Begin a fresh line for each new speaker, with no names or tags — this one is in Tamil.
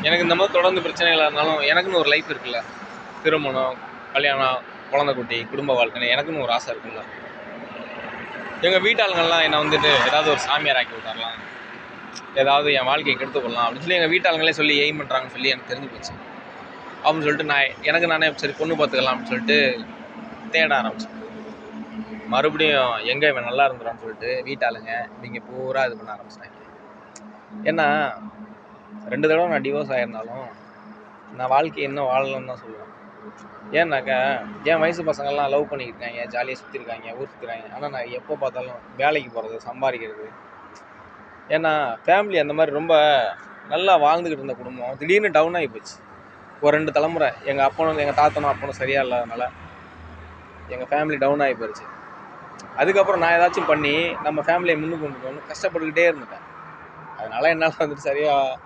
எனக்கு இந்த மாதிரி தொடர்ந்து பிரச்சனைகளாக இருந்தாலும் எனக்குன்னு ஒரு லைஃப் இருக்குல்ல. திருமணம், கல்யாணம், குழந்தை குட்டி, குடும்ப வாழ்க்கைன்னு எனக்குன்னு ஒரு ஆசை இருக்குல்ல. எங்கள் வீட்டாளுங்கள்லாம் என்னை வந்துட்டு ஏதாவது ஒரு சாமியார் ஆக்கி விட்டாரலாம், ஏதாவது என் வாழ்க்கையை கெடுத்து கொள்ளலாம் அப்படின்னு சொல்லி எங்கள் வீட்டாளுங்களே சொல்லி எய்ம் பண்ணுறாங்கன்னு சொல்லி எனக்கு தெரிஞ்சு போச்சு. அப்படின்னு சொல்லிட்டு நான் எனக்கு நானே சரி பொண்ணு பார்த்துக்கலாம் அப்படின்னு சொல்லிட்டு தேட ஆரம்பிச்சேன். மறுபடியும் எங்கே இவன் நல்லா இருந்துறான்னு சொல்லிட்டு வீட்டாளுங்க இவங்க பூரா இது பண்ண ஆரம்பிச்சிட்டாங்க. ஏன்னா 2 தடவை நான் டிவோர்ஸ் ஆகிருந்தாலும் நான் வாழ்க்கையை இன்னும் வாழலன்னு தான் சொல்லுவேன். ஏன்னாக்கா என் வயசு பசங்கள்லாம் லவ் பண்ணிக்கிட்டு இருக்காங்க, ஜாலியாக சுற்றிருக்காங்க, ஊர் சுற்றுறாங்க. ஆனால் நான் எப்போ பார்த்தாலும் வேலைக்கு போகிறது, சம்பாதிக்கிறது. ஏன்னா ஃபேமிலி அந்த மாதிரி ரொம்ப நல்லா வாழ்ந்துக்கிட்டு இருந்த குடும்பம் திடீர்னு டவுன் ஆகி போச்சு. ஒரு 2 தலைமுறை எங்கள் அப்பனும் எங்கள் தாத்தனும் அப்பனும் சரியாக இல்லாதனால எங்கள் ஃபேமிலி டவுன் ஆகி போயிடுச்சு. அதுக்கப்புறம் நான் ஏதாச்சும் பண்ணி நம்ம ஃபேமிலியை முன்னுக்கு கொண்டு போகணும்னு கஷ்டப்பட்டுக்கிட்டே இருந்துட்டேன். அதனால் என்னால் வந்துட்டு சரியாக